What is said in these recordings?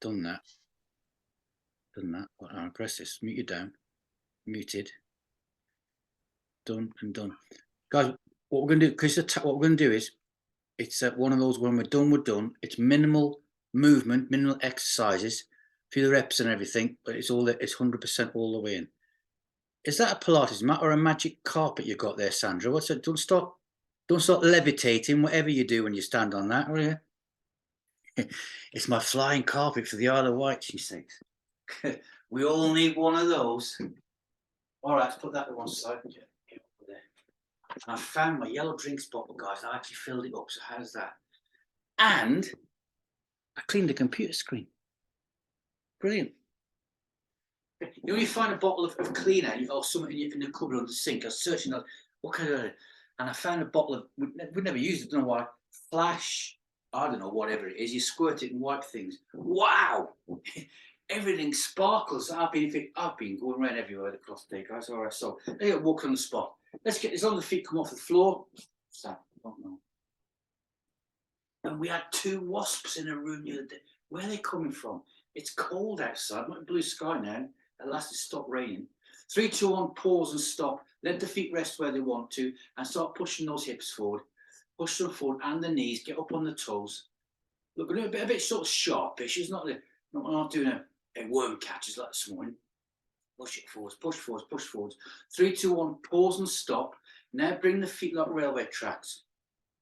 done that. Done that. Well, I'll press this. Mute you down. Muted. Done and done. Guys, what we're going to do, Chris, what we're going to do is, it's one of those, when we're done, we're done. It's minimal movement, minimal exercises, few reps and everything, but it's 100% all the way in. Is that a Pilates mat or a magic carpet you got there, Sandra? What's it? Don't stop levitating, whatever you do when you stand on that, will you? It's my flying carpet for the Isle of Wight, she says. We all need one of those. All right, let's put that to one side. And I found my yellow drinks bottle, guys. I actually filled it up, so how's that? And I cleaned the computer screen. Brilliant. You know, you find a bottle of cleaner or something in the cupboard under the sink. I was searching, what kind of, and I found a bottle of, we'd never used it, don't know why, Flash, I don't know, whatever it is. You squirt it and wipe things. Wow! Everything sparkles. I've been going around everywhere across the day, guys. All right, so I got walk on the spot. Let's get this on the feet, come off the floor. I don't know. And we had 2 wasps in a room the other day. Where are they coming from? It's cold outside, not blue sky now. At last it stopped raining. 3, 2, 1, pause and stop. Let the feet rest where they want to and start pushing those hips forward. Push them forward and the knees, get up on the toes. Look, we're doing a bit sort of sharpish. It's not we're not doing a worm catches like this morning. Push it forwards, push forwards, push forwards. 3, 2, 1, pause and stop. Now bring the feet like railway tracks.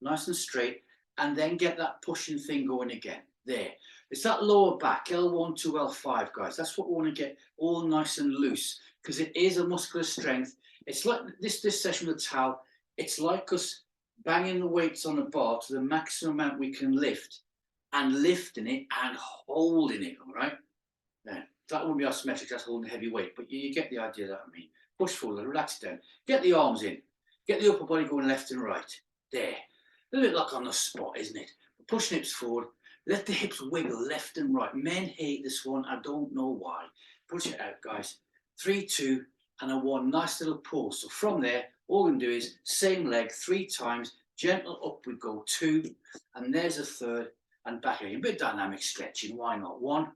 Nice and straight. And then get that pushing thing going again. There. It's that lower back, L1 to L5, guys. That's what we want to get all nice and loose, because it is a muscular strength. It's like this session with the towel. It's like us banging the weights on the bar to the maximum amount we can lift, and lifting it and holding it, all right? Now, that won't be isometric, that's holding heavy weight, but you get the idea that I mean. Push forward, relax down. Get the arms in. Get the upper body going left and right. There. A little bit like on the spot, isn't it? Push hips forward. Let the hips wiggle left and right. Men hate this one. I don't know why. Push it out, guys. 3, 2, and a 1. Nice little pause. So from there, all we're going to do is same leg 3 times. Gentle up we go. 2, and there's a 3rd, and back again. A bit of dynamic stretching. Why not? 1.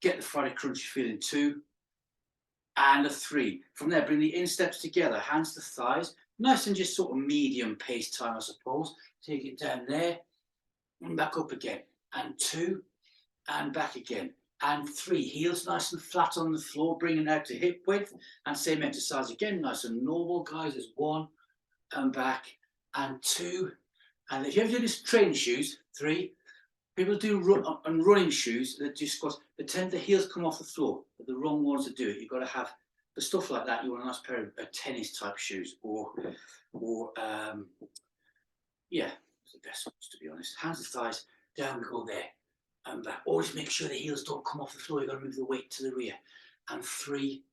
Get the Friday crunchy feeling. 2, and a 3. From there, bring the insteps together. Hands to thighs. Nice and just sort of medium pace time, I suppose. Take it down there, and back up again. And 2, and back again. And 3, heels nice and flat on the floor, bringing it out to hip width. And same exercise again, nice and normal, guys. There's 1, and back, and 2. And if you ever do this training shoes, 3. People do running shoes that do squats. They tend the heels come off the floor, but the wrong ones to do it. You've got to have, for stuff like that, you want a nice pair of tennis type shoes, or yeah, it's the best ones, to be honest. Hands to thighs, down we go there, and back. Always make sure the heels don't come off the floor. You've got to move the weight to the rear. And 3,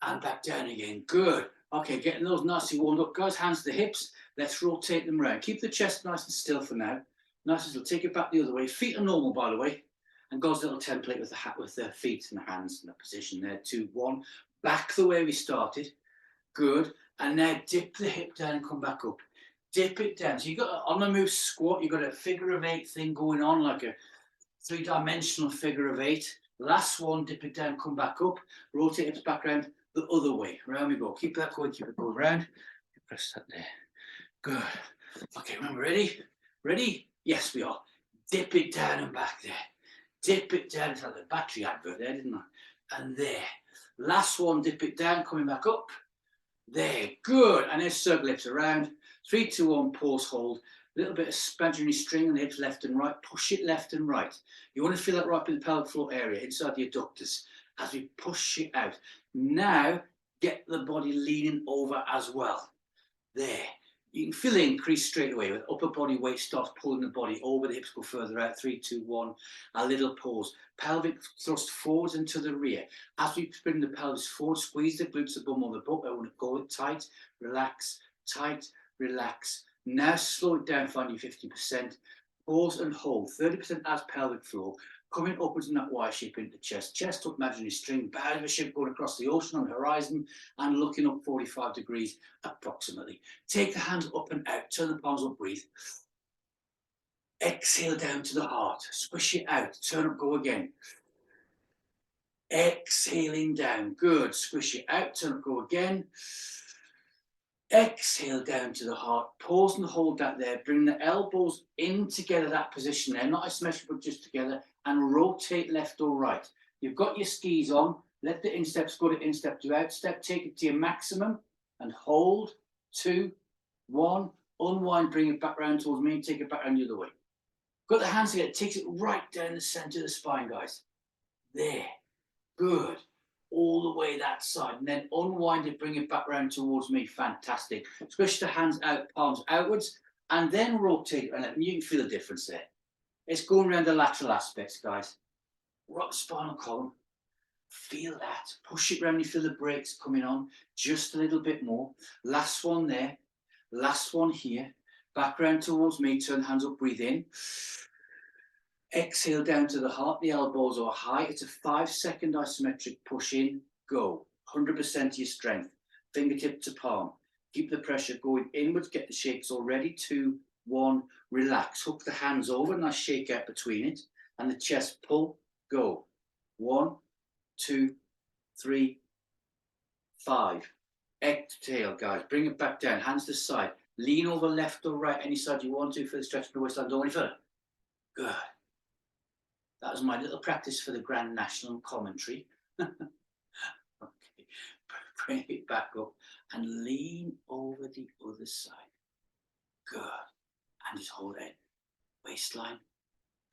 and back down again. Good. Okay, getting those nicely warmed up, guys. Hands to the hips. Let's rotate them around. Keep the chest nice and still for now. Nice and still. Take it back the other way. Feet are normal, by the way. And God's little template with the feet and the hands in that position there. 2, 1. Back the way we started. Good. And now dip the hip down and come back up. Dip it down. So you've got on the move squat, you've got a figure of 8 thing going on, like a 3-dimensional figure of 8. Last one, dip it down, come back up, rotate hips back around the other way. Around we go. Keep that going, keep it going round. Press that there. Good. Okay, remember, ready? Ready? Yes, we are. Dip it down and back there. Dip it down. It's like the battery advert there, didn't I? And there. Last one, dip it down, coming back up. There, good. And then circle hips around. 3, 2, 1, pause, hold. A little bit of imaginary string on the hips left and right. Push it left and right. You want to feel that right up in the pelvic floor area, inside the adductors, as we push it out. Now, get the body leaning over as well. There. You can feel the increase straight away with upper body weight starts pulling the body over, the hips go further out. 3, 2, 1, a little pause. Pelvic thrust forwards and to the rear. As we bring the pelvis forward, squeeze the glutes, the bum or the butt. I want to go it tight, relax, relax. Now slow it down, find your 50%. Pause and hold. 30% as pelvic floor. Coming upwards in that Y shape into the chest. Chest up, imaginary string, bow of a ship going across the ocean on the horizon and looking up 45 degrees approximately. Take the hands up and out. Turn the palms up, breathe. Exhale down to the heart. Squish it out. Turn up, go again. Exhaling down. Good. Squish it out. Turn up. Go again. Exhale down to the heart. Pause and hold that there. Bring the elbows in together, that position there. Not isometric, but just together. And rotate left or right. You've got your skis on. Let the insteps go to instep to outstep. Take it to your maximum. And hold. 2, 1. Unwind. Bring it back round towards me. Take it back round the other way. Got the hands together. It takes it right down the center of the spine, guys. There. Good. All the way that side, and then unwind it, bring it back round towards me. Fantastic. Squish the hands out, palms outwards, and then rotate, and you can feel the difference there. It's going around the lateral aspects, guys. Rock spinal column. Feel that. Push it around. You feel the brakes coming on just a little bit more. Last one there. Last one here. Back round towards me. Turn hands up. Breathe in. Exhale down to the heart, the elbows are high. It's a 5-second isometric push in, go. 100% your strength. Fingertip to palm. Keep the pressure going inwards, get the shakes already. 2, 1, relax. Hook the hands over, nice shake out between it. And the chest pull, go. 1, 2, 3, 5. Exhale, guys. Bring it back down, hands to the side. Lean over left or right, any side you want to for the stretch of the waistline. Don't any further. Good. That was my little practice for the Grand National commentary. Okay, bring it back up and lean over the other side. Good. And just hold it. Waistline,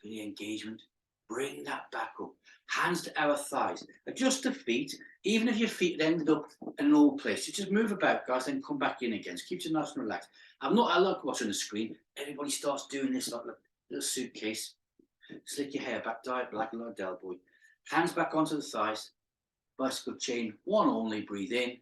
for the engagement. Bring that back up. Hands to our thighs. Adjust the feet. Even if your feet ended up in an old place, you just move about, guys, and come back in again. Just keep it nice and relaxed. I like watching the screen. Everybody starts doing this like a little suitcase. Slick your hair back, dye it black like a Del Boy. Hands back onto the thighs. Bicycle chain, one only. Breathe in.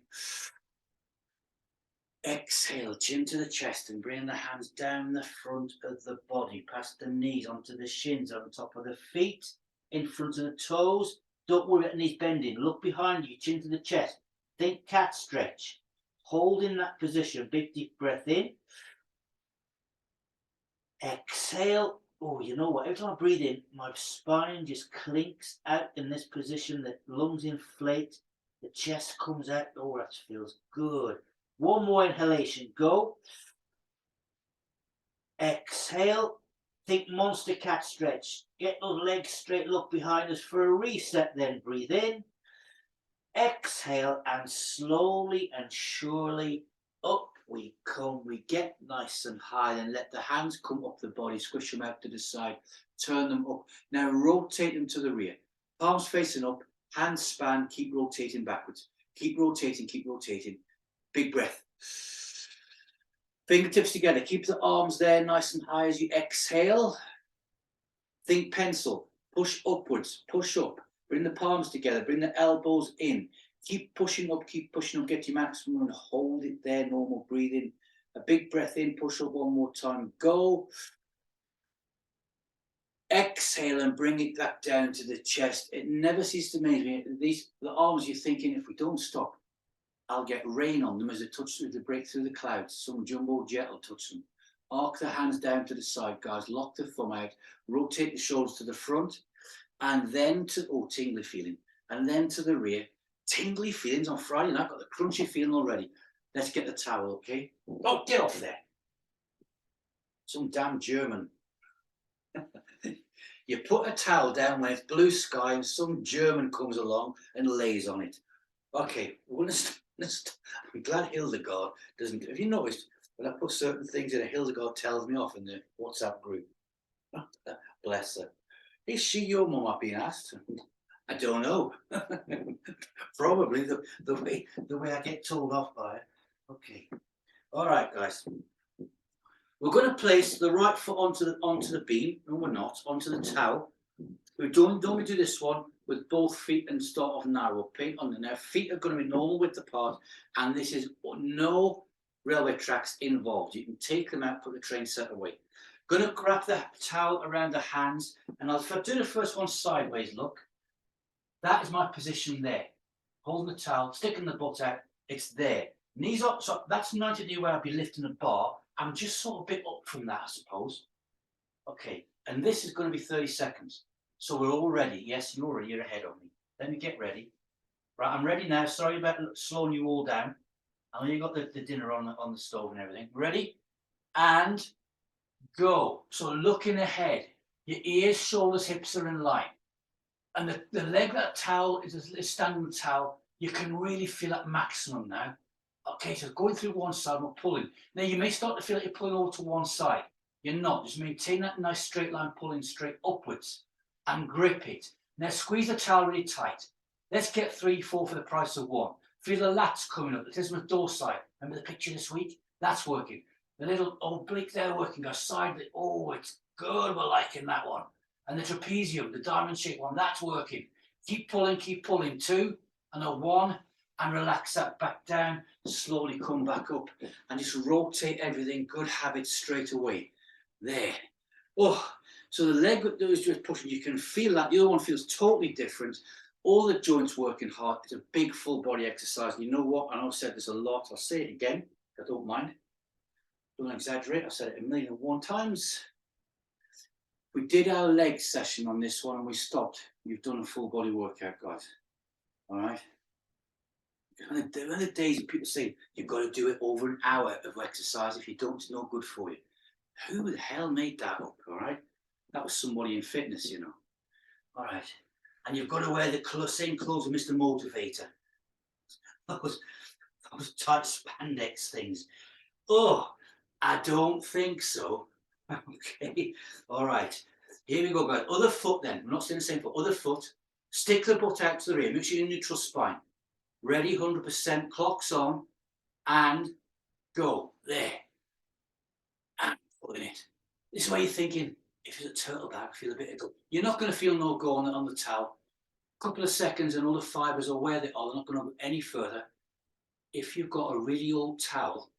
Exhale, chin to the chest and bring the hands down the front of the body, past the knees, onto the shins, on top of the feet, in front of the toes. Don't worry about knees bending. Look behind you, chin to the chest. Think cat stretch. Hold in that position. Big deep breath in. Exhale. Oh, you know what? Every time I breathe in, my spine just clinks out in this position. The lungs inflate, the chest comes out. Oh, that feels good. One more inhalation. Go. Exhale. Think monster cat stretch. Get those legs straight. Look behind us for a reset. Then breathe in. Exhale, and slowly and surely up we come. We get nice and high, and let the hands come up the body. Squish them out to the side. Turn them up. Now rotate them to the rear. Palms facing up. Hands span. Keep rotating backwards. Keep rotating. Keep rotating. Big breath. Fingertips together. Keep the arms there nice and high as you exhale. Think pencil. Push upwards. Push up. Bring the palms together. Bring the elbows in. Keep pushing up. Keep pushing up. Get your maximum and hold it there. Normal breathing. A big breath in. Push up one more time. Go. Exhale and bring it back down to the chest. It never ceases to amaze me. The arms, you're thinking, if we don't stop, I'll get rain on them as they touch through, they break through the clouds. Some jumbo jet will touch them. Arc the hands down to the side, guys. Lock the thumb out. Rotate the shoulders to the front. And then to, oh, tingly feeling. And then to the rear. Tingly feelings on Friday night. Got the crunchy feeling already. Let's get the towel, okay? Oh, get off there. Some damn German. You put a towel down when it's blue sky and some German comes along and lays on it. Okay, we're going to I'm glad Hildegard doesn't. Have you noticed when I put certain things in, Hildegard tells me off in the WhatsApp group? Bless her. Is she your mum, I've been asked? I don't know. Probably the way I get told off by her. Okay. All right, guys. We're going to place the right foot onto the beam. No, we're not. Onto the towel. We don't we do this one with both feet and start off narrow. Paint on the now. Feet are going to be normal width apart, and this is no railway tracks involved. You can take them out, put the train set away. Going to grab the towel around the hands, and I'll do the first one sideways. Look, that is my position there. Holding the towel, sticking the butt out. It's there. Knees up. So that's 90 degree where I'll be lifting the bar. I'm just sort of a bit up from that, I suppose. Okay, and this is going to be 30 seconds. So we're all ready. Yes, you're ahead of me. Let me get ready. Right, I'm ready now. Sorry about slowing you all down. I know you got the dinner on the stove and everything. Ready? And go. So looking ahead. Your ears, shoulders, hips are in line. And the leg that towel is standing on the towel. You can really feel at maximum now. Okay, so going through one side, we're pulling. Now you may start to feel like you're pulling over to one side. You're not. Just maintain that nice straight line, pulling straight upwards, and grip it. Now squeeze the towel really tight. Let's get 3, 4 for the price of 1. Feel the lats coming up. It is with door side. Remember the picture this week? That's working. The little oblique there working. Our side. Oh, it's good. We're liking that one. And the trapezium, the diamond shaped one, that's working. Keep pulling, keep pulling. 2 and a 1, and relax that back down. Slowly come back up and just rotate everything. Good habit straight away. There. Oh, so the leg that was just pushing, you can feel that. The other one feels totally different. All the joints working hard. It's a big full body exercise. And you know what? I know I've said this a lot. I'll say it again. I don't mind. Don't exaggerate. I've said it 1,000,001 times. We did our leg session on this one and we stopped. You've done a full body workout, guys. All right. And there are the days people say you've got to do it over an hour of exercise. If you don't, it's no good for you. Who the hell made that up? All right. That was somebody in fitness, you know. All right. And you've got to wear the same clothes as Mr. Motivator. Those tight spandex things. Oh, I don't think so. Okay. All right. Here we go, guys. Other foot then. We're not saying the same foot. Other foot. Stick the butt out to the rear. Make sure you're in neutral spine. Ready, 100%. Clocks on. And go. There. And pulling it. This is where you're thinking, if it's a turtleback, feel a bit of go. You're not going to feel no go on the towel. A couple of seconds and all the fibres are where they are. They're not going to go any further. If you've got a really old towel,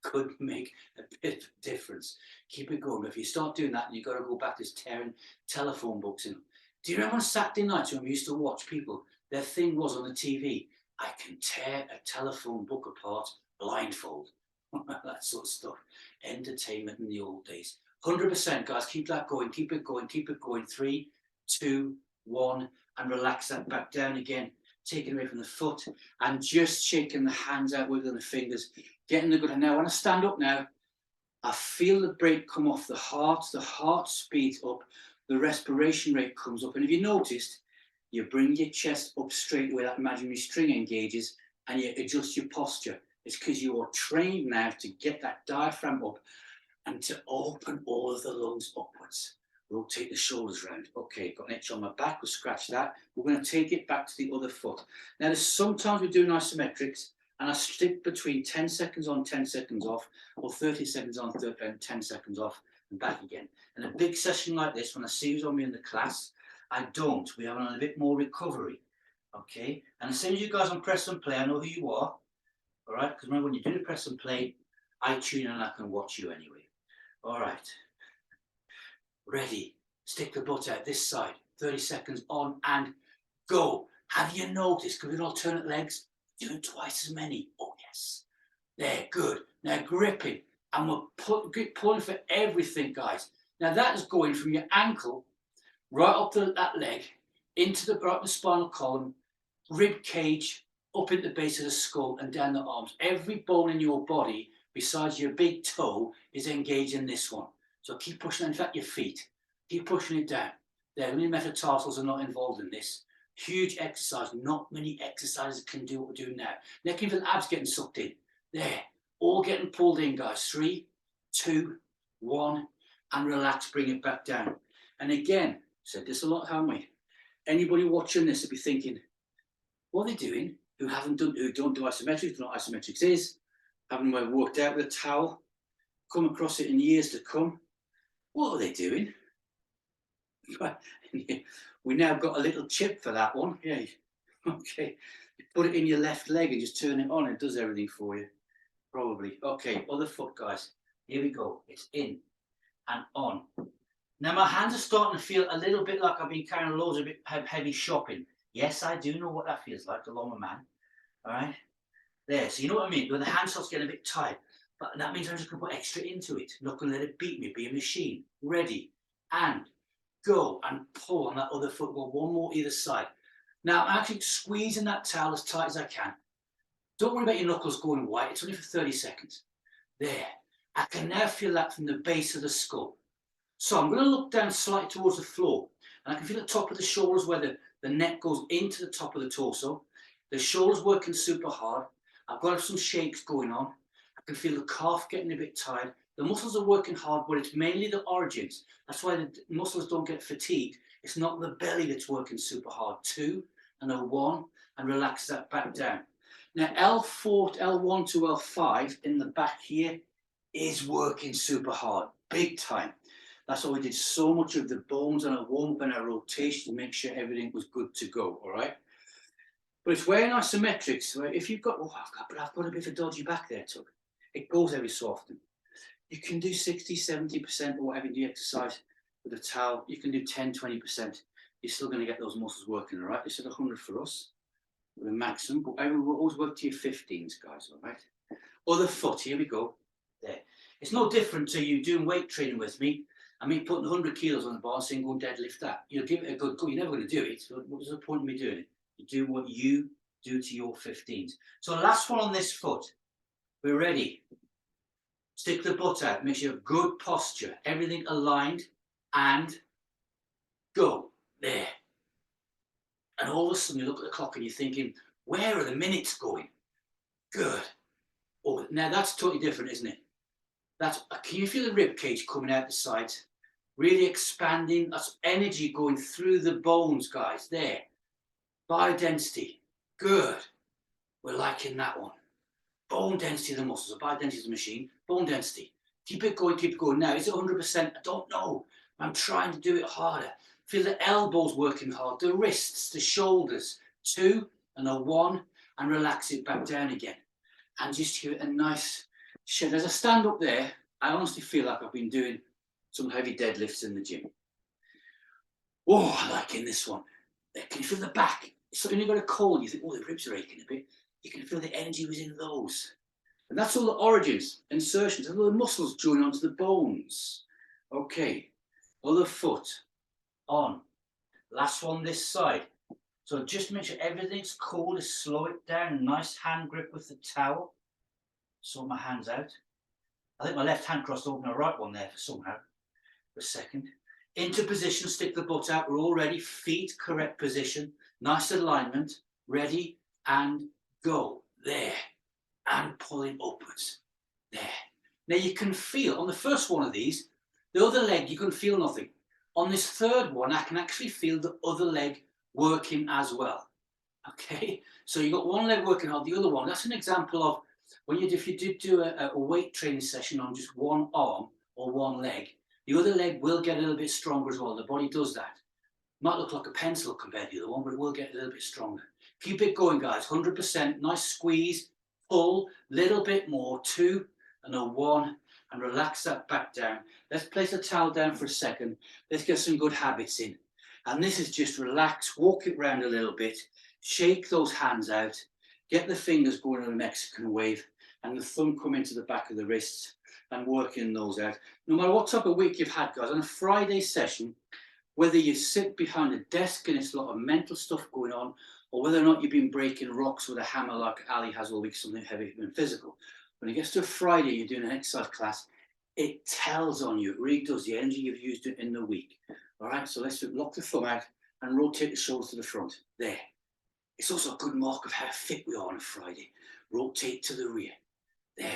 could make a bit of a difference. Keep it going. But if you start doing that, you've got to go back to tearing telephone books in. Do you remember on Saturday nights when we used to watch people? Their thing was on the TV, I can tear a telephone book apart blindfold. That sort of stuff. Entertainment in the old days. 100%, guys. Keep that going. Keep it going. Keep it going. 3, 2, 1, and relax that back down again. Taking away from the foot and just shaking the hands out, wiggling the fingers, getting the good. Now, when I stand up now, I feel the break come off the heart speeds up, the respiration rate comes up. And if you noticed, you bring your chest up straight where that imaginary string engages and you adjust your posture. It's because you are trained now to get that diaphragm up and to open all of the lungs upwards. Rotate the shoulders round. Okay, got an itch on my back, we'll scratch that. We're going to take it back to the other foot. Now, sometimes we're doing isometrics, and I stick between 10 seconds on, 10 seconds off, or 30 seconds on, 10 seconds off, and back again. And a big session like this, when I see who's on me in the class, I don't. We have a bit more recovery. Okay? And as soon as you guys on press and play, I know who you are. All right? Because remember, when you do the press and play, I tune in and I can watch you anyway. All right. Ready, stick the butt out this side, 30 seconds on and go. Have you noticed, because with alternate legs, doing twice as many? Oh yes, there, good. Now gripping, and we're pulling for everything, guys. Now that is going from your ankle right up to that leg, into the spinal column, rib cage, up into the base of the skull and down the arms. Every bone in your body, besides your big toe, is engaged in this one. So keep pushing, in fact, your feet. Keep pushing it down. There, only metatarsals are not involved in this. Huge exercise. Not many exercises can do what we're doing now. Now, keep the abs getting sucked in. There, all getting pulled in, guys. 3, 2, 1, and relax. Bring it back down. And again, said this a lot, haven't we? Anybody watching this will be thinking, what are they doing? Who don't do isometrics, don't know what isometrics is, haven't worked out with a towel, come across it in years to come. What are they doing? We now got a little chip for that one. Yeah. Okay. You put it in your left leg and just turn it on. It does everything for you. Probably. Okay. Other foot, guys. Here we go. It's in and on. Now my hands are starting to feel a little bit like I've been carrying loads of heavy shopping. Yes, I do know what that feels like, along a man. All right. There. So you know what I mean? When the hand starts getting a bit tight. But that means I'm just going to put extra into it. Not going to let it beat me, be a machine. Ready, and go, and pull on that other foot. Well, one more either side. Now I'm actually squeezing that towel as tight as I can. Don't worry about your knuckles going white. It's only for 30 seconds. There. I can now feel that from the base of the skull. So I'm going to look down slightly towards the floor, and I can feel the top of the shoulders where the neck goes into the top of the torso. The shoulders working super hard. I've got some shakes going on. I can feel the calf getting a bit tired. The muscles are working hard, but it's mainly the origins. That's why the muscles don't get fatigued. It's not the belly that's working super hard. 2 and a 1, and relax that back down. Now L4, L1 to L5 in the back here is working super hard, big time. That's why we did so much of the bones and a warm up and a rotation to make sure everything was good to go, all right? But it's wearing isometrics. So if you've got, I've got a bit of a dodgy back there, Tug. It goes every so often. You can do 60, 70% or whatever you exercise with a towel. You can do 10, 20%. You're still going to get those muscles working, all right? This is 100 for us, with a maximum. But I will always work to your 15s, guys, all right? Other foot, here we go. There. It's no different to you doing weight training with me. I mean, putting 100 kilos on the bar, saying go and deadlift that. You'll give it a good go. You're never going to do it. So what's the point of me doing it? You do what you do to your 15s. So last one on this foot. We're ready. Stick the butt out. Make sure you have good posture. Everything aligned. And go. There. And all of a sudden you look at the clock and you're thinking, where are the minutes going? Good. Oh, now that's totally different, isn't it? Can you feel the rib cage coming out the sides? Really expanding. That's energy going through the bones, guys. There. Biodensity. Good. We're liking that one. Bone density of the muscles. Biodensity of the machine. Bone density. Keep it going, keep it going. Now, is it 100%? I don't know. I'm trying to do it harder. Feel the elbows working hard. The wrists, the shoulders. 2 and a 1. And relax it back down again. And just give it a nice shake. As I stand up there, I honestly feel like I've been doing some heavy deadlifts in the gym. Oh, I like in this one. Can you feel the back? So when you've got a cold, you think, oh, the ribs are aching a bit. You can feel the energy was in those. And that's all the origins, insertions, and all the muscles join onto the bones. Okay, other foot on. Last one this side. So just make sure everything's cool, just slow it down. Nice hand grip with the towel. Sort my hands out. I think my left hand crossed over my right one there for somehow. For a second. Into position, stick the butt out. We're all ready. Feet, correct position. Nice alignment. Ready and go. There. And pulling upwards. There. Now you can feel, on the first one of these, the other leg, you can feel nothing. On this third one, I can actually feel the other leg working as well. Okay? So you've got one leg working hard, the other one. That's an example of if you did do a weight training session on just one arm or one leg, the other leg will get a little bit stronger as well. The body does that. Might look like a pencil compared to the other one, but it will get a little bit stronger. Keep it going, guys. 100%. Nice squeeze. Pull. Little bit more. 2 and a 1. And relax that back down. Let's place the towel down for a second. Let's get some good habits in. And this is just relax. Walk it around a little bit. Shake those hands out. Get the fingers going in a Mexican wave. And the thumb come into the back of the wrists. And working those out. No matter what type of week you've had, guys, on a Friday session, whether you sit behind a desk and it's a lot of mental stuff going on, or whether or not you've been breaking rocks with a hammer like Ali has all week, something heavy and physical. When it gets to a Friday, you're doing an exercise class, it tells on you. It really does. The energy you've used in the week. All right, so let's lock the thumb out and rotate the shoulders to the front. There. It's also a good mark of how fit we are on a Friday. Rotate to the rear. There.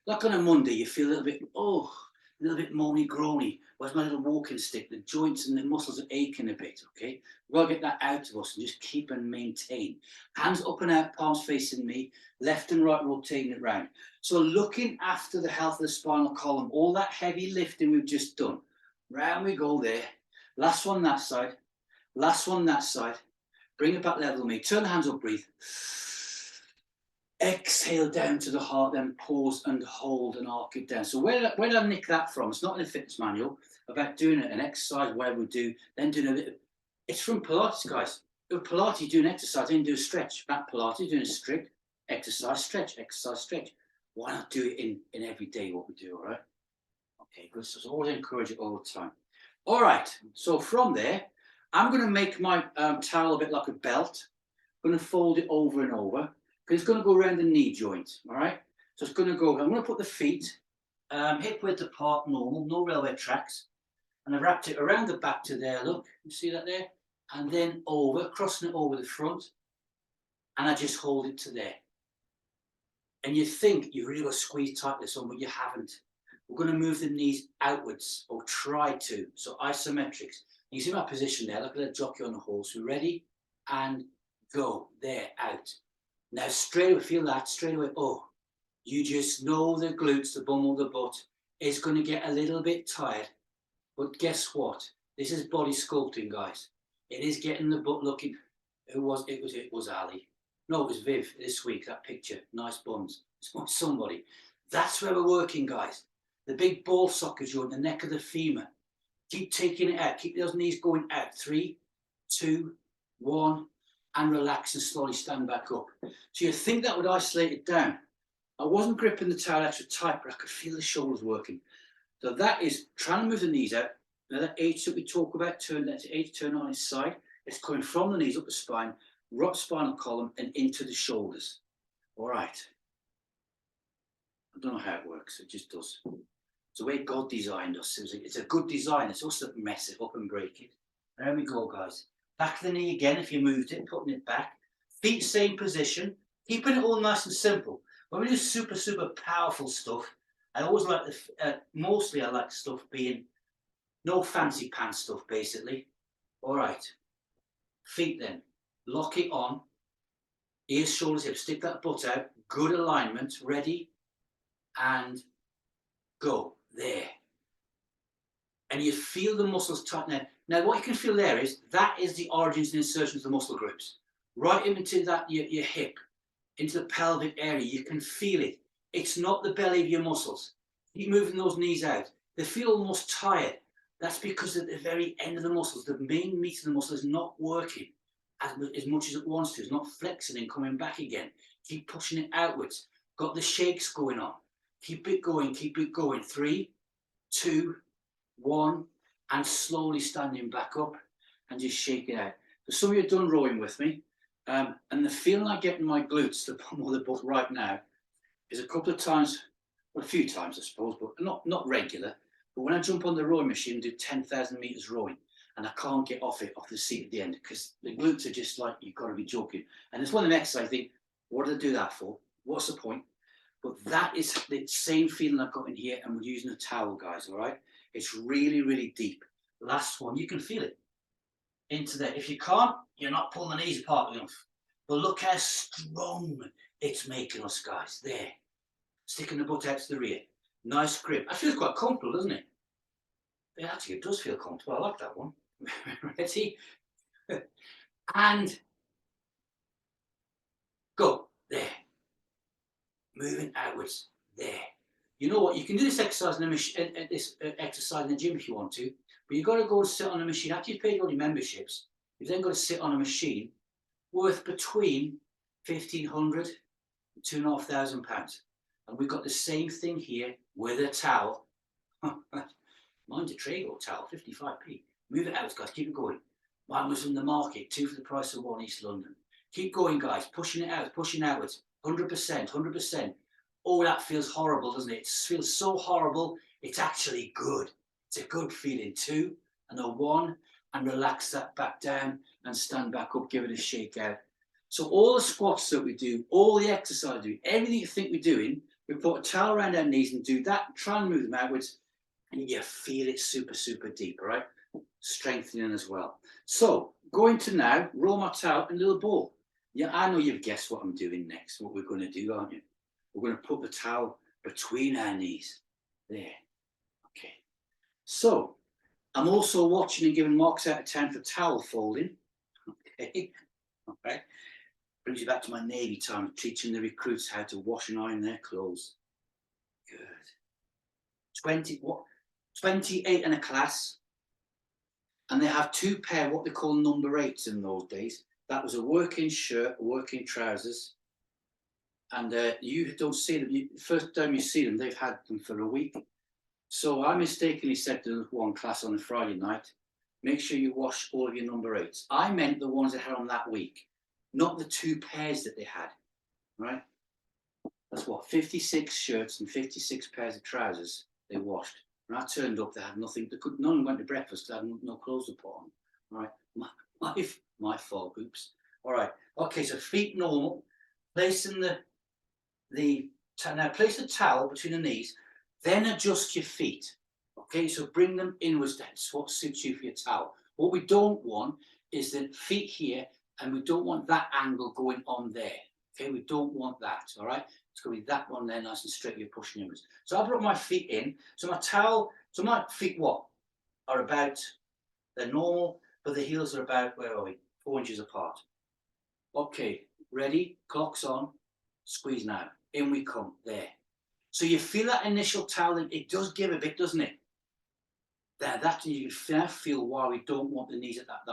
Like on a Monday, you feel a little bit, a little bit moany, groany. Where's my little walking stick? The joints and the muscles are aching a bit, okay? We've got to get that out of us and just keep and maintain. Hands up and out, palms facing me, left and right, rotating it round. So looking after the health of the spinal column, all that heavy lifting we've just done. Round we go there. Last one that side. Last one that side. Bring it back level with me. Turn the hands up, breathe. Exhale down to the heart, then pause and hold and arc it down. So where did I nick that from? It's not in a fitness manual about doing an exercise where we do, then doing a bit of, it's from Pilates, guys. With Pilates, you do an exercise, then do a stretch. Back Pilates, doing a strict exercise, stretch, exercise, stretch. Why not do it in every day what we do, all right? Okay, good. So always encourage it all the time. All right, so from there, I'm going to make my towel a bit like a belt. going to fold it over and over because it's going to go around the knee joint. All right. So it's going to go. I'm going to put the feet hip width apart, normal, no railway tracks, and I've wrapped it around the back to there. Look, you see that there, and then over, crossing it over the front, and I just hold it to there. And you think you've really got to squeeze tight this on, but you haven't. We're going to move the knees outwards, or try to. So isometrics. You see my position there. Look at that jockey on the horse. We're ready and go. There, out. Now straight away, feel that straight away. Oh, you just know the glutes, the bum or the butt is going to get a little bit tired. But guess what? This is body sculpting, guys. It is getting the butt looking. Who was it? It was Ali. No, it was Viv this week. That picture, nice buns. It's not somebody. That's where we're working, guys. The big ball socket joint, the neck of the femur. Keep taking it out. Keep those knees going out. 3, 2, 1, and relax and slowly stand back up. So you think that would isolate it down. I wasn't gripping the towel extra tight, but I could feel the shoulders working. So that is trying to move the knees out. Now that H that we talk about, turn that to H, turn on its side. It's coming from the knees up the spine, right spinal column, and into the shoulders. All right. I don't know how it works. It just does. It's the way God designed us. It's a good design. It's us that mess it up and break it. There we go, guys. Back of the knee again if you moved it, putting it back. Feet same position. Keeping it all nice and simple. When we do super, super powerful stuff, I always like mostly I like stuff being no fancy pants stuff, basically. All right. Feet then. Lock it on. Ears, shoulders, hips. Stick that butt out. Good alignment. Ready. And go. There. And you feel the muscles tighten. Now, what you can feel there is that is the origins and insertions of the muscle groups. Right into that your hip, into the pelvic area. You can feel it. It's not the belly of your muscles. Keep moving those knees out. They feel almost tired. That's because at the very end of the muscles, the main meat of the muscle is not working as much as it wants to. It's not flexing and coming back again. Keep pushing it outwards. Got the shakes going on. Keep it going, keep it going. 3, 2, 1, and slowly standing back up and just shake it out. So some of you have done rowing with me, and the feeling I get in my glutes, the bum of the butt right now, is a couple of times, well, a few times I suppose, but not regular. But when I jump on the rowing machine and do 10,000 meters rowing, and I can't get off the seat at the end because the glutes are just like, you've got to be joking. And it's one of the exercises I think, what did I do that for? What's the point? But that is the same feeling I've got in here, and we're using a towel, guys, all right? It's really, really deep. Last one, you can feel it into there. If you can't, you're not pulling the knees apart enough. But look how strong it's making us, guys. There. Sticking the butt out to the rear. Nice grip. That feels quite comfortable, doesn't it? Yeah, actually, it does feel comfortable. I like that one. Ready? And go. There. Moving outwards. There. You know what? You can do this exercise in the gym if you want to, but you've got to go and sit on a machine. After you've paid all your memberships, you've then got to sit on a machine worth between £1,500 and £2,500. And we've got the same thing here with a towel. Mine's a Trago towel, 55p. Move it out, guys. Keep it going. Mine was in the market, 2 for the price of 1, East London. Keep going, guys. Pushing it out, pushing outwards. 100%, 100%. Oh, that feels horrible, doesn't it? It feels so horrible. It's actually good. It's a good feeling. 2 and a 1, and relax that back down and stand back up. Give it a shake out. So all the squats that we do, all the exercise we do, everything you think we're doing, we put a towel around our knees and do that. Try and move them outwards, and you feel it super, super deep. All right, strengthening as well. So going to now roll my towel in a little ball. Yeah, I know you've guessed what I'm doing next. What we're going to do, aren't you? We're going to put the towel between our knees. There. Okay. So I'm also watching and giving marks out of 10 for towel folding. Okay. Okay. Brings you back to my Navy time, teaching the recruits how to wash and iron their clothes. Good. 28 in a class. And they have 2 pair, what they call number 8s in those days. That was a working shirt, working trousers. And you don't see them. First time you see them, they've had them for a week. So I mistakenly said to one class on a Friday night, make sure you wash all of your number 8s. I meant the ones they had on that week. not the 2 pairs that they had, right? That's what, 56 shirts and 56 pairs of trousers they washed. When I turned up, they had nothing. None of them went to breakfast. They had no clothes to put on. All right, my fault. Oops. All right. Okay, so feet normal. Placing now place the towel between the knees. Then adjust your feet. Okay, so bring them inwards. That's what suits you for your towel. What we don't want is the feet here, and we don't want that angle going on there. Okay, we don't want that. All right, it's going to be that one there, nice and straight. You're pushing inwards. So I brought my feet in. So my towel. So my feet are about, they're normal, but the heels are about, where are we? 4 inches apart. Okay, ready? Clock's on. Squeeze now. In we come. There. So you feel that initial toweling. It does give a bit, doesn't it? That you can feel why we don't want the knees at that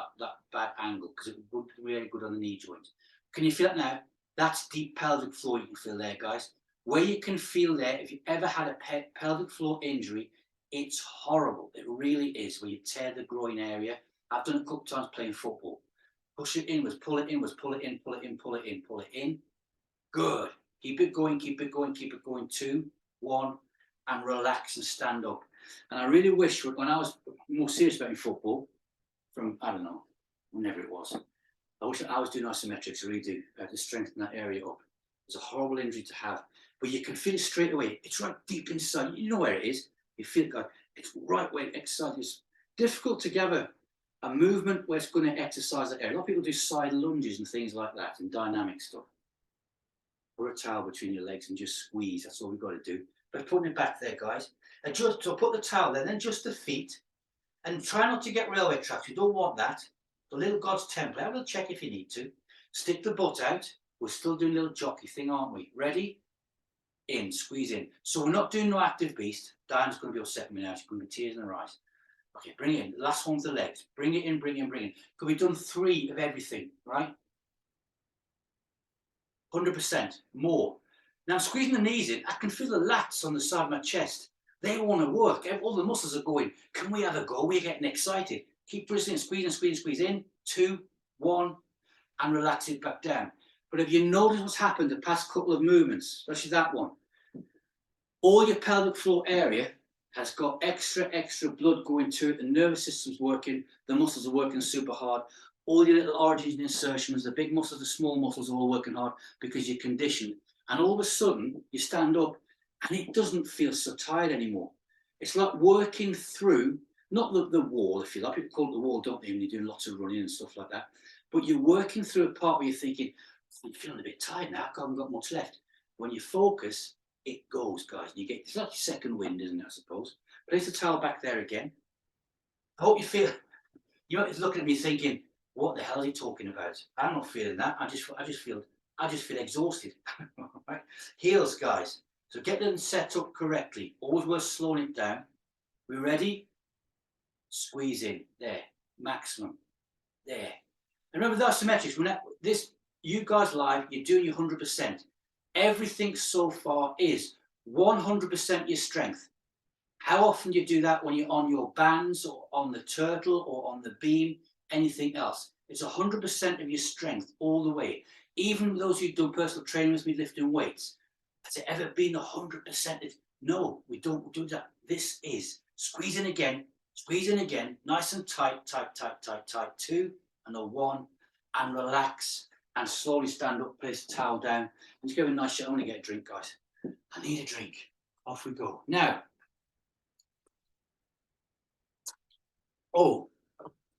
bad angle, because it would be really good on the knee joint. Can you feel that now? That's deep pelvic floor you can feel there, guys. Where you can feel there, if you ever had a pelvic floor injury, it's horrible. It really is, where you tear the groin area. I've done it a couple of times playing football. Push it inwards, pull it inwards, pull it in, pull it in, pull it in, pull it in. Good. Keep it going, keep it going, keep it going. 2, 1, and relax and stand up. And I really wish when I was more serious about football, from, I don't know, whenever it was, I wish I was doing isometrics. I really do, to strengthen that area up. It's a horrible injury to have, but you can feel it straight away. It's right deep inside. You know where it is. You feel it, God. It's right where exercise is. Difficult to give a movement where it's going to exercise that area. A lot of people do side lunges and things like that, and dynamic stuff. Put a towel between your legs and just squeeze. That's all we've got to do. But putting it back there, guys. Adjust, so put the towel there, then adjust the feet, and try not to get railway tracks. You don't want that. The little God's temple. Have a check if you need to. Stick the butt out. We're still doing a little jockey thing, aren't we? Ready? In, squeeze in. So we're not doing no active beast. Diane's going to be upset with me now. She's going to be tears in her eyes. Okay, bring it in. The last one with the legs. Bring it in, bring it in, bring it in. Because we've done 3 of everything, right? 100% more. Now, squeezing the knees in, I can feel the lats on the side of my chest. They want to work. All the muscles are going. Can we have a go? We're getting excited. Keep pressing, squeezing, squeezing, squeeze in. 2, 1, and relax it back down. But have you noticed what's happened the past couple of movements, especially that one? All your pelvic floor area has got extra blood going to it. The nervous system's working. The muscles are working super hard. All your little origins and insertions, the big muscles, the small muscles are all working hard because you're conditioned. And all of a sudden, you stand up and it doesn't feel so tired anymore. It's like working through, not the wall, if you like. People call it the wall, don't they, when you're doing lots of running and stuff like that. But you're working through a part where you're thinking, I'm feeling a bit tired now, I haven't got much left. When you focus, it goes, guys. And you get, it's like your second wind, isn't it, I suppose? Place the towel back there again. I hope you feel, you might be looking at me thinking, what the hell is he talking about? I'm not feeling that. I just feel exhausted. Right? Heels, guys. So get them set up correctly. Always worth slowing it down. We ready? Squeeze in. There. Maximum. There. And remember the isometrics. You guys live, you're doing your 100%. Everything so far is 100% your strength. How often do you do that when you're on your bands or on the turtle or on the beam? Anything else? It's 100% of your strength all the way. Even those who've done personal training with me lifting weights, has it ever been 100%? No, we don't do that. This is squeeze in again, nice and tight, 2 and a 1, and relax and slowly stand up, place the towel down, and just give a nice shot. I want to get a drink, guys. I need a drink. Off we go. Now, oh,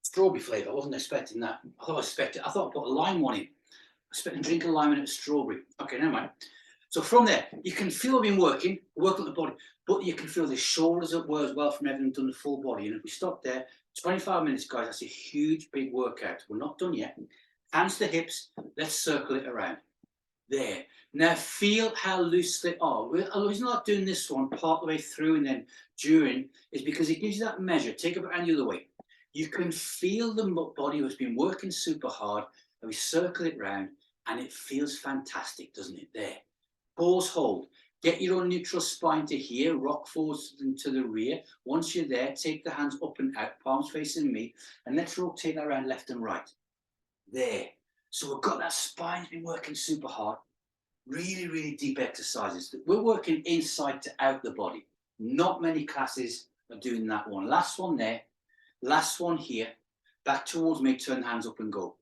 strawberry flavour. I wasn't expecting that. I thought I put a lime one in. I was expecting to drink a lime and it's strawberry. Okay, never mind. So from there, you can feel we've been working on the body, but you can feel the shoulders at work as well from having done the full body. And if we stop there, 25 minutes, guys, that's a huge, big workout. We're not done yet. Hands to hips. Let's circle it around. There. Now feel how loose they are. The reason I like doing this one part of the way through and then during is because it gives you that measure. Take it around the other way. You can feel the body has been working super hard, and we circle it round, and it feels fantastic, doesn't it? There. Pause, hold. Get your own neutral spine to here, rock forwards to the rear. Once you're there, take the hands up and out, palms facing me, and let's rotate that around left and right. There. So we've got that spine's been working super hard. Really, really deep exercises. We're working inside to out the body. Not many classes are doing that one. Last one there. Last one here. Back towards me, turn hands up and go.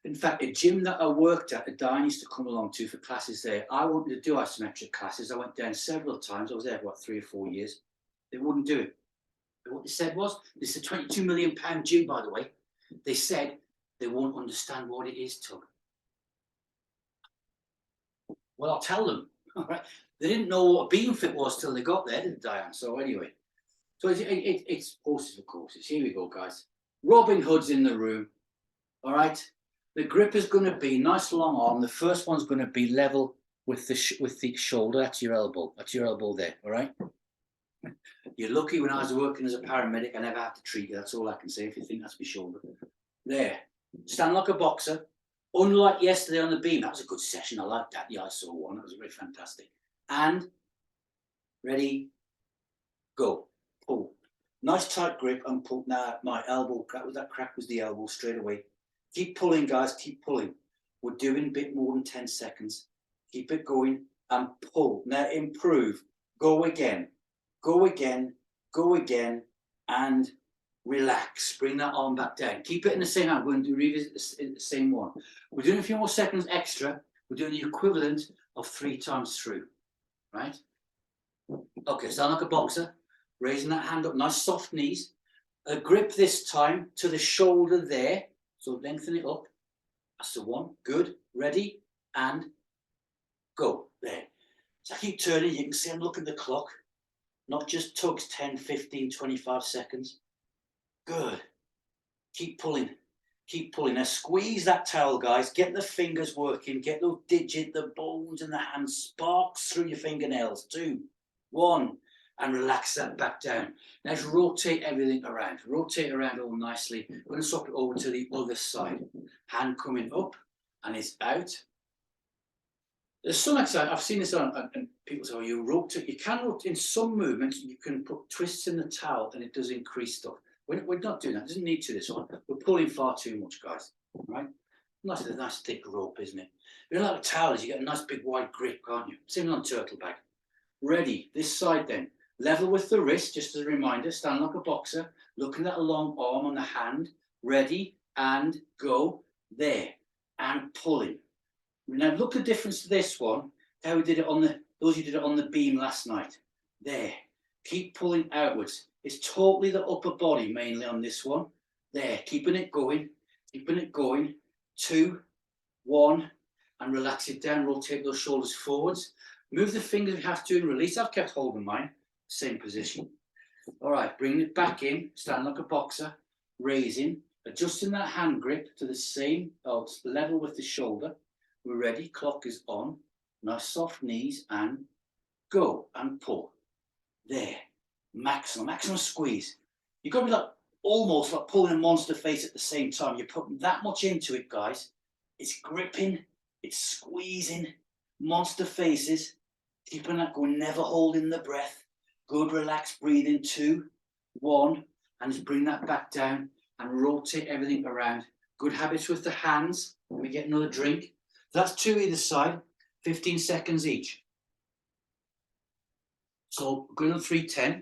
In fact, a gym that I worked at, Diane used to come along to for classes there. I wanted to do isometric classes. I went down several times. I was there for about 3 or 4 years. They wouldn't do it. But what they said was, this is a £22 million gym, by the way. They said they won't understand what it is, Tug. Well, I'll tell them. All right. They didn't know what a beam fit was till they got there, did Diane? So anyway, so it's horses for courses. Here we go, guys. Robin Hood's in the room. All right. The grip is going to be nice long arm. The first one's going to be level with the shoulder. That's your elbow. That's your elbow there. All right. You're lucky when I was working as a paramedic, I never had to treat you. That's all I can say. If you think that's my shoulder, there. Stand like a boxer. Unlike yesterday on the beam, that was a good session. I liked that. Yeah, I saw one. That was really fantastic. And ready, go. Pull. Nice tight grip and pull. Now my elbow, that crack was the elbow straight away. Keep pulling, guys. Keep pulling. We're doing a bit more than 10 seconds. Keep it going and pull. Now improve. Go again. Go again. Go again. And relax. Bring that arm back down. Keep it in the same hand. We're going to revisit the same one. We're doing a few more seconds extra. We're doing the equivalent of 3 times through. Right? Okay, stand like a boxer. Raising that hand up. Nice soft knees. A grip this time to the shoulder there. So lengthen it up. That's the one. Good. Ready? And go. There. So I keep turning. You can see I'm looking at the clock. Not just tugs 10, 15, 25 seconds. Good. Keep pulling. Keep pulling. Now squeeze that towel, guys. Get the fingers working. Get the digit, the bones and the hands. Sparks through your fingernails. 2, 1. And relax that back down. Now just rotate everything around. Rotate around all nicely. We're going to swap it over to the other side. Hand coming up and it's out. There's some exercise, I've seen this on, and people say, oh, you rotate. You can rotate in some movements. You can put twists in the towel and it does increase stuff. We're not doing that. It doesn't need to, this one. We're pulling far too much, guys. Right? Nice thick rope, isn't it? You know, like a towel is, you get a nice big wide grip, can't you? Same on turtle bag. Ready. This side then. Level with the wrist, just as a reminder. Stand like a boxer. Looking at a long arm on the hand. Ready and go. There. And pulling. Now look the difference to this one. How we did it on those who did it on the beam last night. There. Keep pulling outwards. It's totally the upper body mainly on this one. There. Keeping it going. Keeping it going. 2, 1. And relax it down. Rotate those shoulders forwards. Move the fingers if you have to and release. I've kept hold of mine. Same position. All right. Bring it back in. Stand like a boxer. Raising. Adjusting that hand grip to the same level with the shoulder. We're ready. Clock is on. Nice soft knees and go and pull. There. Maximum squeeze. You've got to be like almost like pulling a monster face at the same time. You're putting that much into it, guys. It's gripping. It's squeezing. Monster faces. Keeping that going. Never holding the breath. Good relaxed breathing. 2, 1. And just bring that back down and rotate everything around. Good habits with the hands. Let me get another drink. That's 2 either side, 15 seconds each. So going on 3:10,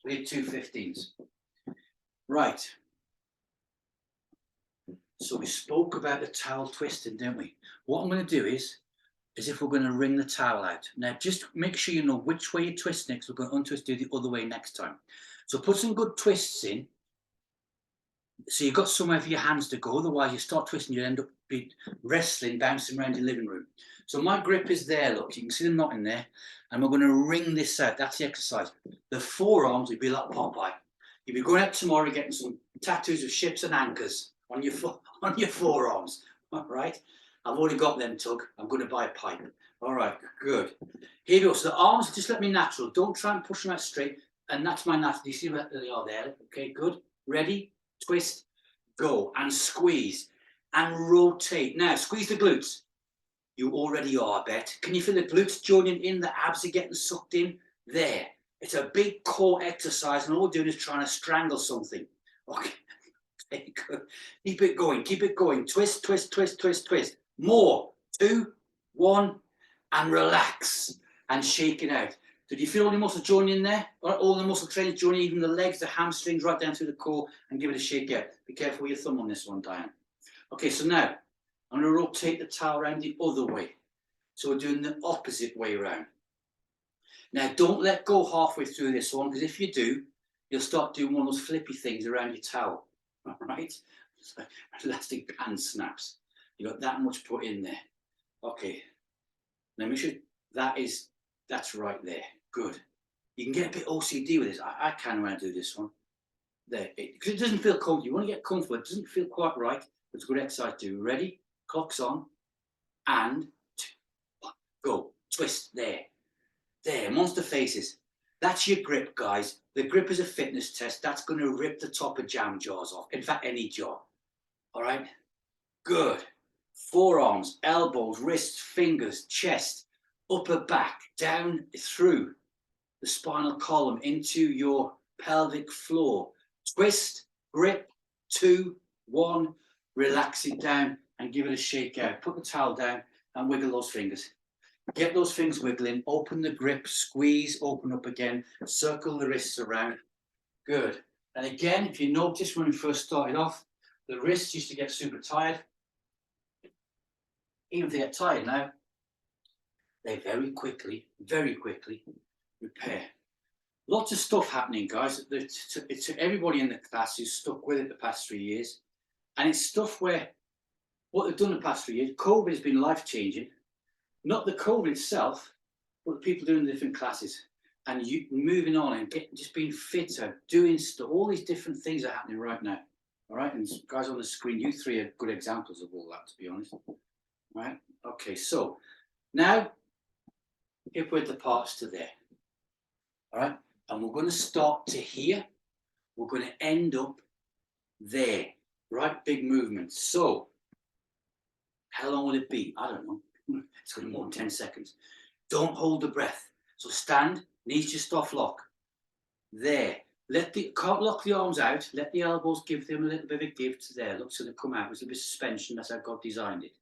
we had 2 15s. Right. So we spoke about the towel twisting, didn't we? What I'm going to do is if we're going to wring the towel out. Now just make sure you know which way you twist next. We're going to untwist, do the other way next time. So put some good twists in. So you've got somewhere for your hands to go, otherwise you start twisting, you end up wrestling, bouncing around your living room. So my grip is there, look, you can see the knot in there, and we're going to wring this out. That's the exercise. The forearms would be like Popeye. You'll be going out tomorrow getting some tattoos of ships and anchors on your forearms. All right, I've already got them, Tug. I'm going to buy a pipe. All right, good. Here we go. So the arms, just let me natural. Don't try and push them out straight. And that's my natural. Do you see where they are there? Okay, good. Ready? Twist, go, and squeeze, and rotate. Now, squeeze the glutes. You already are, I bet. Can you feel the glutes joining in? The abs are getting sucked in? There. It's a big core exercise, and all we're doing is trying to strangle something. Okay. Very good. Keep it going, keep it going. Twist, twist, twist, twist, twist. More. 2, 1, and relax and shake it out. Did you feel all the muscles joining in there? All the muscle trains joining, even the legs, the hamstrings, right down through the core, and give it a shake out. Be careful with your thumb on this one, Diane. Okay, so now I'm going to rotate the towel around the other way. So we're doing the opposite way around. Now, don't let go halfway through this one, because if you do, you'll start doing one of those flippy things around your towel. All right? So elastic band snaps. You got that much put in there. Okay. Now make sure that's right there. Good. You can get a bit OCD with this. I can when I do this one. There, because it doesn't feel comfortable. You want to get comfortable. It doesn't feel quite right. It's a good exercise to do. Ready? Clock's on. And 2, 1, go. Twist. There. There. Monster faces. That's your grip, guys. The grip is a fitness test. That's going to rip the top of jam jars off. In fact, any jar. All right? Good. Forearms, elbows, wrists, fingers, chest, upper back, down through the spinal column into your pelvic floor. Twist, grip, 2, 1, relax it down and give it a shake out. Put the towel down and wiggle those fingers. Get those fingers wiggling, open the grip, squeeze, open up again, circle the wrists around. Good. And again, if you notice when we first started off, the wrists used to get super tired. Even if they get tired now, they very quickly repair. Lots of stuff happening, guys. It's everybody in the class who's stuck with it the past 3 years. And it's stuff where what they've done the past 3 years, COVID has been life-changing. Not the COVID itself, but the people doing the different classes. And you moving on and just being fitter, doing stuff. All these different things are happening right now. All right, and guys on the screen, you 3 are good examples of all that, to be honest. Right, okay, so now hip width departs to there. All right, and we're going to start to here. We're going to end up there. Right, big movement. So how long will it be? I don't know. It's going to be more than 10 seconds. Don't hold the breath. So stand, knees just off lock. There. Can't lock the arms out. Let the elbows give them a little bit of a give to there. Look, so they come out with a bit of suspension. That's how God designed it.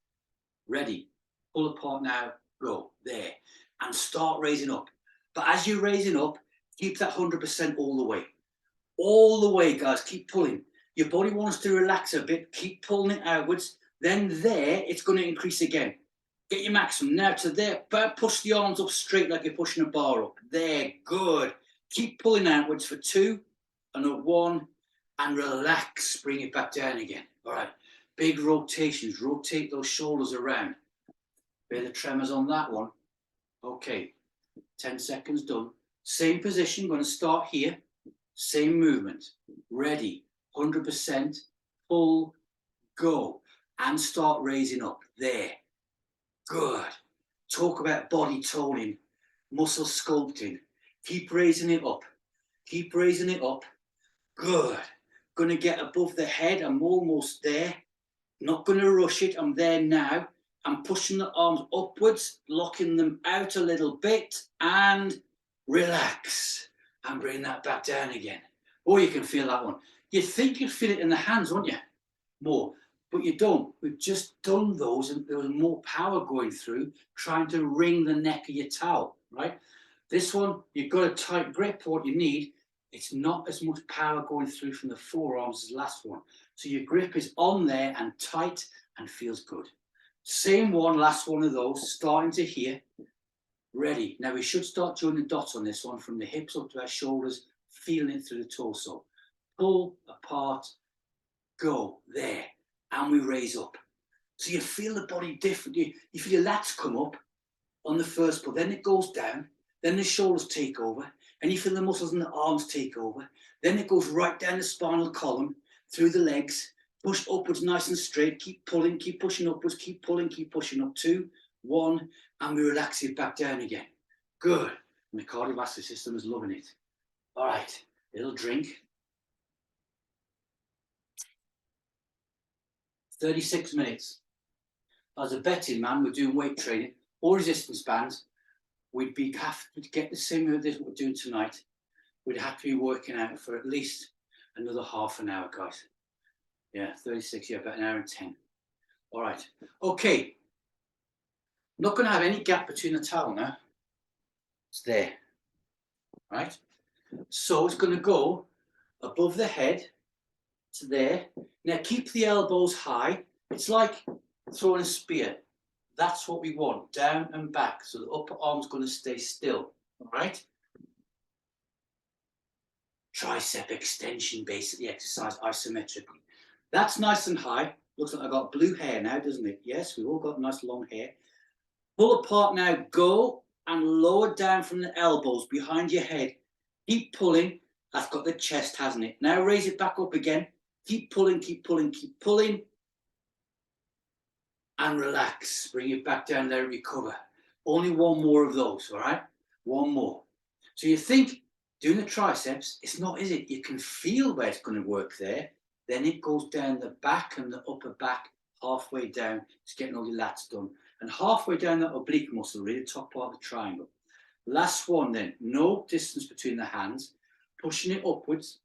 Ready. Pull apart now. Go. There. And start raising up. But as you're raising up, keep that 100% all the way. All the way, guys. Keep pulling. Your body wants to relax a bit. Keep pulling it outwards. Then there, it's going to increase again. Get your maximum. Now to there. Push the arms up straight like you're pushing a bar up. There. Good. Keep pulling outwards for 2 and a 1 and relax. Bring it back down again. All right. Big rotations. Rotate those shoulders around. Bit of tremors on that one. Okay. 10 seconds done. Same position. Going to start here. Same movement. Ready. 100%. Pull. Go. And start raising up. There. Good. Talk about body toning. Muscle sculpting. Keep raising it up. Keep raising it up. Good. Going to get above the head. I'm almost there. Not going to rush it. I'm there now. I'm pushing the arms upwards, locking them out a little bit, and relax. And bring that back down again. Oh, you can feel that one. You think you'd feel it in the hands, won't you? More. But you don't. We've just done those, and there was more power going through, trying to wring the neck of your towel, right? This one, you've got a tight grip for what you need. It's not as much power going through from the forearms as the last one. So your grip is on there and tight and feels good. Same one, last one of those, starting to here. Ready. Now we should start joining the dots on this one from the hips up to our shoulders, feeling it through the torso. Pull apart, go, there. And we raise up. So you feel the body different. You feel your lats come up on the first pull, then it goes down. Then the shoulders take over, and you feel the muscles in the arms take over. Then it goes right down the spinal column, through the legs, push upwards nice and straight, keep pulling, keep pushing upwards, keep pulling, keep pushing up. 2, 1, and we relax it back down again. Good. And the cardiovascular system is loving it. All right, little drink. 36 minutes. As a betting man, we're doing weight training or resistance bands. We'd have to get the same as this what we're doing tonight. We'd have to be working out for at least another half an hour, guys. Yeah, 36, yeah, about an hour and 10. All right. Okay. Not going to have any gap between the towel now. It's there. Right? So it's going to go above the head to there. Now keep the elbows high. It's like throwing a spear. That's what we want, down and back. So the upper arm's going to stay still. All right? Tricep extension, basically exercise isometrically. That's nice and high. Looks like I've got blue hair now, doesn't it? Yes, we've all got nice long hair. Pull apart now, go and lower down from the elbows behind your head. Keep pulling. That's got the chest, hasn't it? Now raise it back up again. Keep pulling, keep pulling, keep pulling. And relax. Bring it back down there and recover. Only one more of those, all right? One more. So you think doing the triceps, it's not, is it? You can feel where it's going to work there. Then it goes down the back and the upper back, halfway down. It's getting all your lats done. And halfway down that oblique muscle, really top part of the triangle. Last one then, no distance between the hands, pushing it upwards.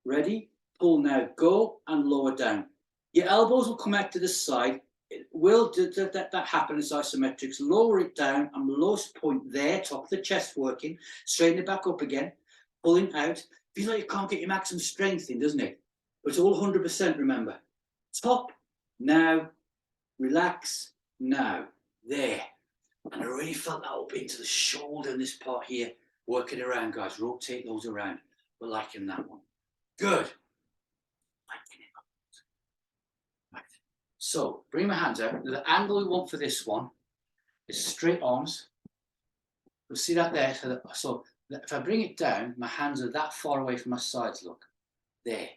Ready? Pull now, go and lower down. Your elbows will come out to the side. It will that happen as isometrics. Lower it down and lowest point there, top of the chest working. Straighten it back up again, pulling out. Feels like you can't get your maximum strength in, doesn't it? But it's all 100%, remember. Top, now, relax, now, there. And I really felt that up into the shoulder and this part here, working around, guys. Rotate those around. We're liking that one. Good. Right. So, bring my hands out. The angle we want for this one is straight arms. You'll see that there. So if I bring it down, my hands are that far away from my sides, look. There.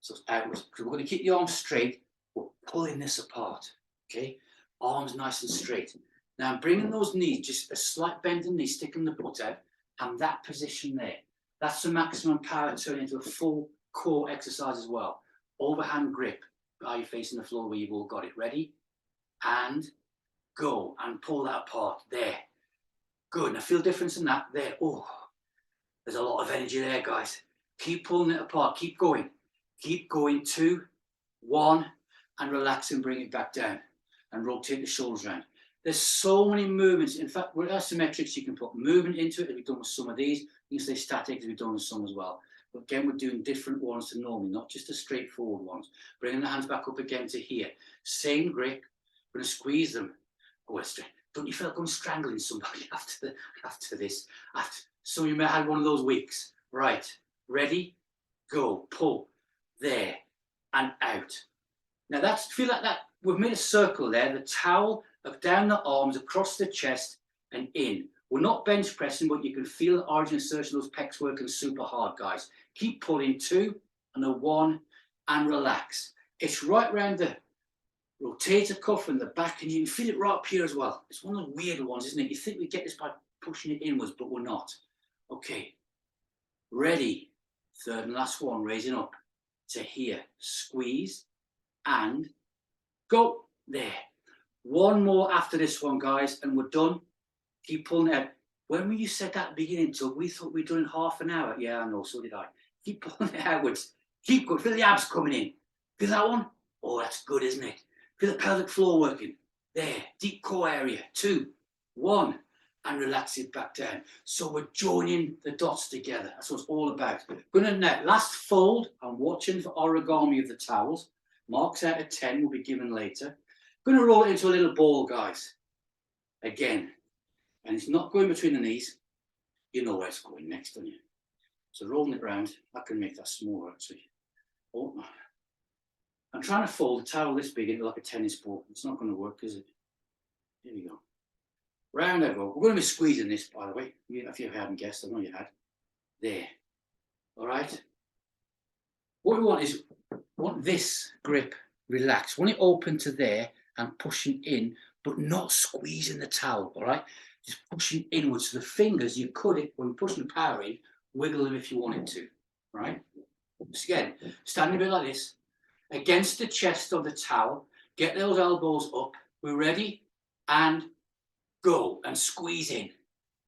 So it's outwards. So we're going to keep the arms straight. We're pulling this apart. Okay? Arms nice and straight. Now I'm bringing those knees, just a slight bend in the knee, sticking the butt out, and that position there. That's the maximum power turn into a full core exercise as well. Overhand grip. Are you facing the floor where you've all got it? Ready? And go. And pull that apart. There. Good. Now feel the difference in that. There. Oh, there's a lot of energy there, guys. Keep pulling it apart. Keep going. Keep going. 2, 1, and relax and bring it back down. And rotate the shoulders around. There's so many movements. In fact, with isometrics, you can put movement into it, as we've done with some of these. You can stay static, as we've done with some as well. But again, we're doing different ones to normal, not just the straightforward ones. Bringing the hands back up again to here. Same grip. We're going to squeeze them. Oh, don't you feel like I'm strangling somebody after this? Some of you may have had one of those weeks. Right. Ready? Go. Pull. There. And out. Now, feel like that. We've made a circle there. The towel down the arms, across the chest, and in. We're not bench pressing, but you can feel the origin insertion of those pecs working super hard, guys. Keep pulling. 2 and a 1 and relax. It's right around the rotator cuff and the back, and you can feel it right up here as well. It's one of the weird ones, isn't it? You think we get this by pushing it inwards, but we're not. Okay. Ready. 3rd and last one, raising up to here. Squeeze and go. There. One more after this one, guys, and we're done. Keep pulling it out. When you said that at the beginning, so we thought we'd done in half an hour. Yeah, I know, so did I. Keep pulling it outwards. Keep going. Feel the abs coming in. Feel that one? Oh, that's good, isn't it? Feel the pelvic floor working. There. Deep core area. 2, 1, and relax it back down. So we're joining the dots together. That's what it's all about. Gonna now, last fold. I'm watching for origami of the towels. Marks out of 10 will be given later. Going to roll it into a little ball, guys. Again. And it's not going between the knees. You know where it's going next, don't you? So rolling it round. I can make that smaller, actually. Oh, I'm trying to fold a towel this big into like a tennis ball. It's not going to work, is it? Here we go. Round I go. We're going to be squeezing this, by the way. If you haven't guessed, I know you had. There. All right? What we want is, this grip relaxed. Want it open to there and pushing in, but not squeezing the towel, all right? Just pushing inwards. So the fingers, you could, when you're pushing the power in, wiggle them if you wanted to, right? So again, standing a bit like this, against the chest of the towel, get those elbows up. We're ready? And go. And squeeze in.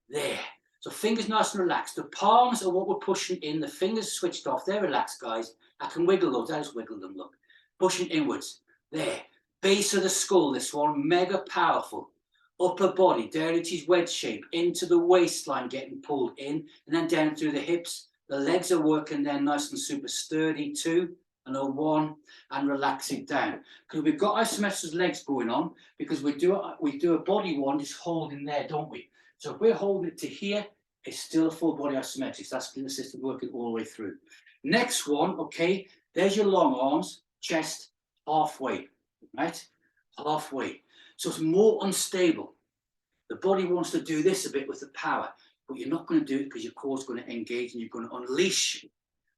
There. So fingers nice and relaxed. The palms are what we're pushing in. The fingers switched off. They're relaxed, guys. I can wiggle those. I just wiggle them, look. Pushing inwards. There. Base of the skull, this one. Mega powerful. Upper body, down into his wedge shape. Into the waistline, getting pulled in. And then down through the hips. The legs are working there nice and super sturdy too. And a 1. And relax it down. Because we've got isometric legs going on. Because we do a body one just holding there, don't we? So if we're holding it to here, it's still a full body isometrics. That's the system working all the way through. Next one, okay, there's your long arms, chest, halfway, right? Halfway. So it's more unstable. The body wants to do this a bit with the power, but you're not going to do it because your core's going to engage and you're going to unleash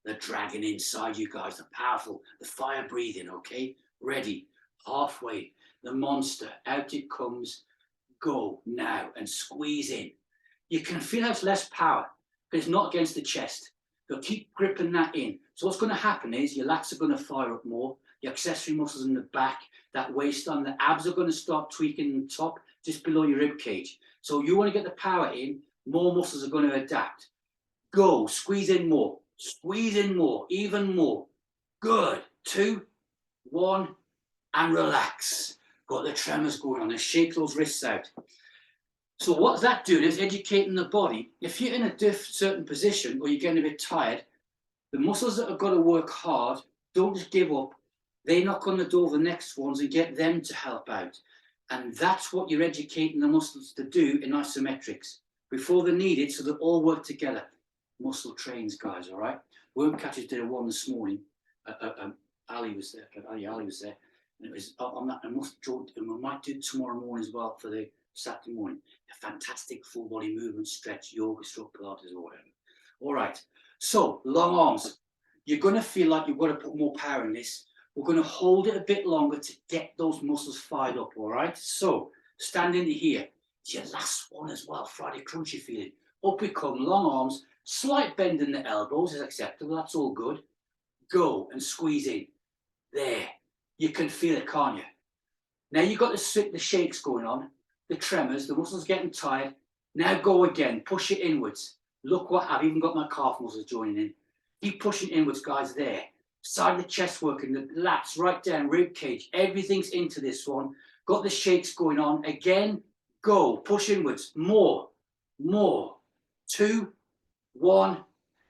the dragon inside you guys, the powerful, the fire breathing, okay? Ready, halfway, the monster, out it comes, go now and squeeze in. You can feel how it's less power, but it's not against the chest. You'll keep gripping that in. So what's going to happen is your lats are going to fire up more, your accessory muscles in the back, that waistline, the abs are going to start tweaking in the top, just below your rib cage. So you want to get the power in, more muscles are going to adapt. Go, squeeze in more, even more. Good. 2, 1, and relax. Got the tremors going on and shake those wrists out. So what's that doing is educating the body. If you're in a certain position or you're getting a bit tired, the muscles that have got to work hard, don't just give up. They knock on the door of the next ones and get them to help out. And that's what you're educating the muscles to do in isometrics before they need it, so they all work together. Muscle trains, guys, all right? Worm Catchers did a one this morning. Ali was there. Ali was there. And it was on that. And we might do it tomorrow morning as well for the Saturday morning. A fantastic full body movement, stretch, yoga, stroke, Pilates, or whatever. All right. So long arms. You're going to feel like you've got to put more power in this. We're going to hold it a bit longer to get those muscles fired up. All right. So stand into here. It's your last one as well. Friday crunchy feeling. Up we come. Long arms. Slight bend in the elbows is acceptable. That's all good. Go and squeeze in. There. You can feel it, can't you? Now you've got the shakes going on, the tremors, the muscles getting tired. Now go again. Push it inwards. Look what I've even got my calf muscles joining in. Keep pushing inwards, guys. There. Side of the chest working, the lats right down, rib cage. Everything's into this one. Got the shakes going on. Again, go. Push inwards. More. 2, 1,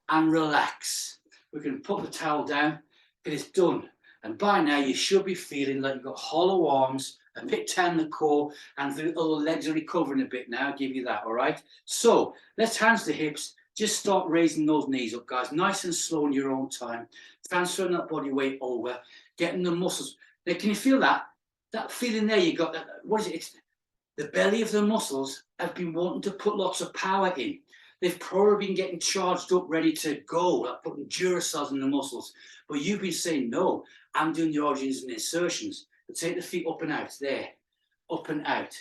and relax. We can put the towel down. It's done. And by now you should be feeling like you've got hollow arms, a bit down the core, and the other legs are recovering a bit now. I'll give you that, all right? So let's hands to hips. Just start raising those knees up, guys. Nice and slow in your own time. Transferring that body weight over, getting the muscles. Now, can you feel that? That feeling there you got, that, what is it? It's the belly of the muscles have been wanting to put lots of power in. They've probably been getting charged up, ready to go, like putting Duracells in the muscles. But you've been saying, no, I'm doing the origins and insertions. But take the feet up and out, there. Up and out,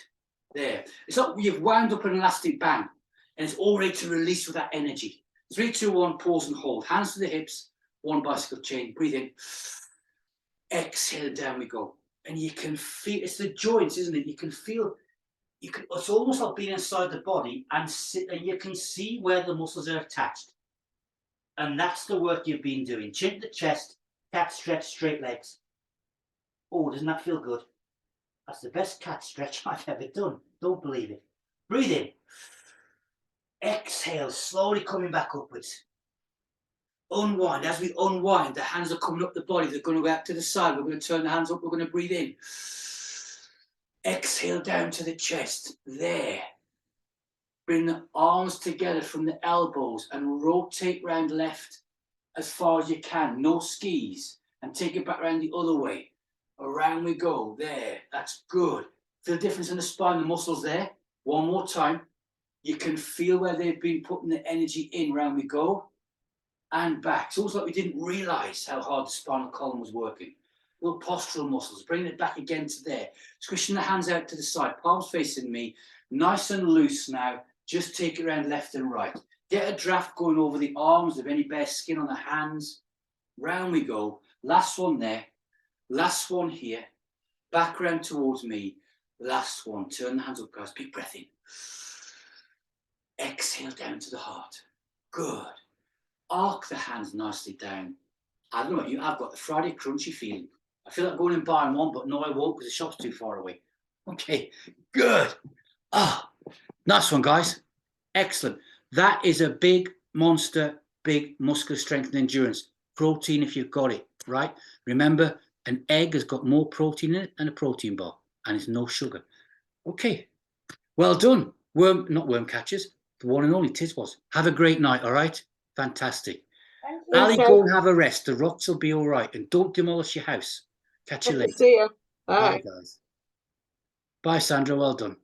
there. It's like you've wound up an elastic band and it's all ready to release with that energy. 3, 2, 1, pause and hold. Hands to the hips, 1 bicycle chain. Breathe in. Exhale, down we go. And you can feel, it's the joints, isn't it? You can feel, it's almost like being inside the body and you can see where the muscles are attached. And that's the work you've been doing. Chin to the chest, cat stretch, straight legs. Oh, doesn't that feel good? That's the best cat stretch I've ever done. Don't believe it. Breathe in. Exhale, slowly coming back upwards. Unwind. As we unwind, the hands are coming up the body. They're going to go out to the side. We're going to turn the hands up. We're going to breathe in. Exhale down to the chest. There. Bring the arms together from the elbows and rotate round left as far as you can. No skis. And take it back around the other way. Around we go. There. That's good. Feel the difference in the spine, the muscles there. One more time. You can feel where they've been putting the energy in. Round we go. And back. It's almost like we didn't realise how hard the spinal column was working. Little postural muscles. Bringing it back again to there. Squishing the hands out to the side. Palms facing me. Nice and loose now. Just take it around left and right. Get a draft going over the arms, of any bare skin on the hands. Round we go. Last one there. Last one here. Back round towards me. Last one. Turn the hands up, guys. Big breath in. Exhale down to the heart. Good. Arc the hands nicely down. I don't know about you, I've got the Friday crunchy feeling. I feel like going and buying one, but no, I won't because the shop's too far away. Okay, good. Ah, nice one, guys. Excellent. That is a big monster, big muscular strength and endurance. Protein if you've got it, right? Remember, an egg has got more protein in it than a protein bar, and it's no sugar. Okay, well done. Not worm catchers, the one and only Tiswas. Have a great night, all right? Fantastic. Thank you. Ali, go and have a rest. The rocks will be all right, and don't demolish your house. Catch you Hope to later. see you. Bye, Bye. guys. Bye, Sandra. Well done.